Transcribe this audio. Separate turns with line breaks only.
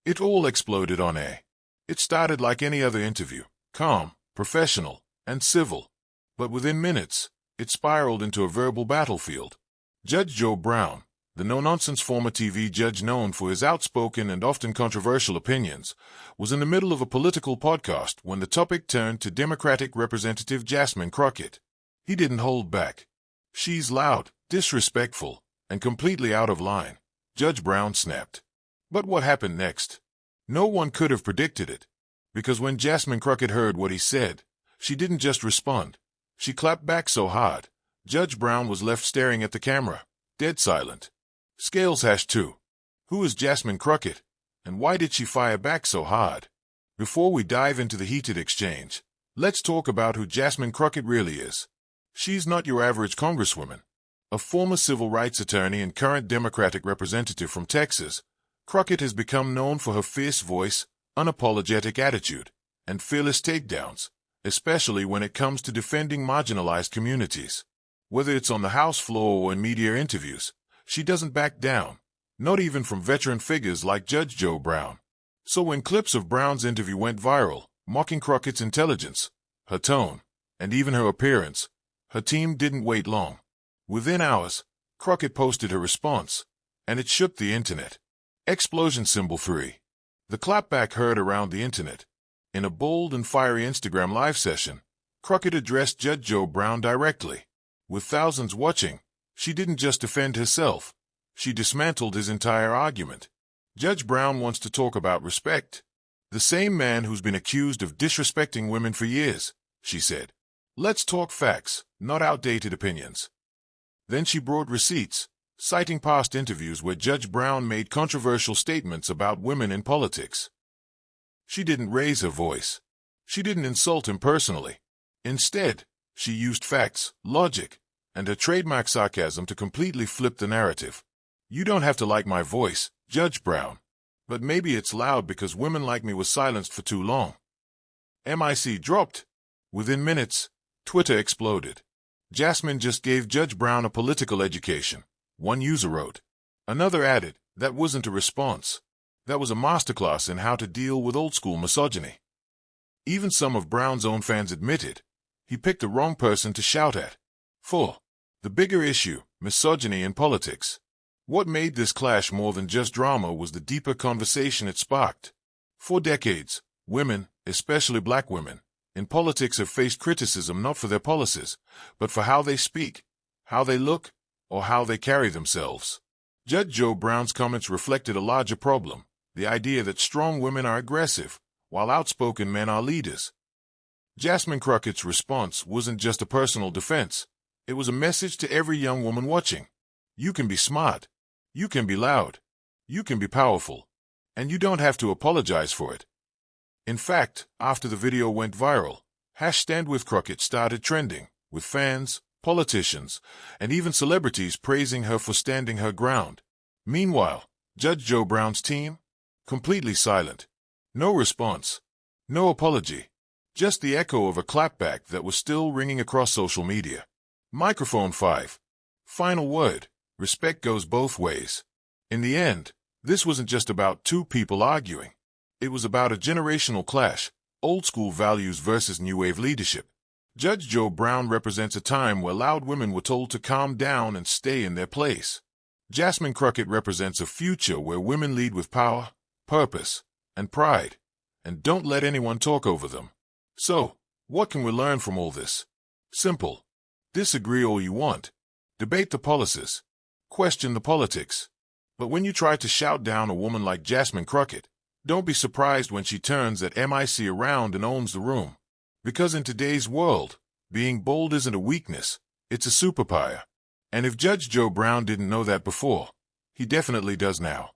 It all exploded on air. It started like any other interview, calm, professional, and civil. But within minutes, it spiraled into a verbal battlefield. Judge Joe Brown, the no-nonsense former TV judge known for his outspoken and often controversial opinions, was in the middle of a political podcast when the topic turned to Democratic Representative Jasmine Crockett. He didn't hold back. "She's loud, disrespectful, and completely out of line," Judge Brown snapped. But what happened next? No one could have predicted it. Because when Jasmine Crockett heard what he said, she didn't just respond. She clapped back so hard, Judge Brown was left staring at the camera, dead silent. Scales #2. Who is Jasmine Crockett, and why did she fire back so hard? Before we dive into the heated exchange, let's talk about who Jasmine Crockett really is. She's not your average congresswoman. A former civil rights attorney and current Democratic representative from Texas, Crockett has become known for her fierce voice, unapologetic attitude, and fearless takedowns, especially when it comes to defending marginalized communities. Whether it's on the House floor or in media interviews, she doesn't back down, not even from veteran figures like Judge Joe Brown. So when clips of Brown's interview went viral, mocking Crockett's intelligence, her tone, and even her appearance, her team didn't wait long. Within hours, Crockett posted her response, and it shook the internet. Explosion symbol 3. The clapback heard around the internet. In a bold and fiery Instagram live session, Crockett addressed Judge Joe Brown directly. With thousands watching, she didn't just defend herself, she dismantled his entire argument. Judge Brown wants to talk about respect. The same man who's been accused of disrespecting women for years, she said. Let's talk facts, not outdated opinions. Then she brought receipts, citing past interviews where Judge Brown made controversial statements about women in politics. She didn't raise her voice. She didn't insult him personally. Instead, she used facts, logic, and her trademark sarcasm to completely flip the narrative. "You don't have to like my voice, Judge Brown. But maybe it's loud because women like me was silenced for too long." MIC dropped. Within minutes, Twitter exploded. "Jasmine just gave Judge Brown a political education," one user wrote. Another added, "That wasn't a response. That was a masterclass in how to deal with old-school misogyny." Even some of Brown's own fans admitted he picked the wrong person to shout at. 4. The bigger issue, misogyny in politics. What made this clash more than just drama was the deeper conversation it sparked. For decades, women, especially black women, in politics have faced criticism not for their policies, but for how they speak, how they look, or how they carry themselves. Judge Joe Brown's comments reflected a larger problem, the idea that strong women are aggressive, while outspoken men are leaders. Jasmine Crockett's response wasn't just a personal defense. It was a message to every young woman watching. You can be smart. You can be loud. You can be powerful. And you don't have to apologize for it. In fact, after the video went viral, #StandWithCrockett started trending, with fans, politicians, and even celebrities praising her for standing her ground. Meanwhile, Judge Joe Brown's team? Completely silent. No response. No apology. Just the echo of a clapback that was still ringing across social media. Microphone 5. Final word. Respect goes both ways. In the end, this wasn't just about two people arguing. It was about a generational clash, old-school values versus new-wave leadership. Judge Joe Brown represents a time where loud women were told to calm down and stay in their place. Jasmine Crockett represents a future where women lead with power, purpose, and pride, and don't let anyone talk over them. So, what can we learn from all this? Simple. Disagree all you want. Debate the policies. Question the politics. But when you try to shout down a woman like Jasmine Crockett, don't be surprised when she turns that MIC around and owns the room. Because in today's world, being bold isn't a weakness, it's a superpower. And if Judge Joe Brown didn't know that before, he definitely does now.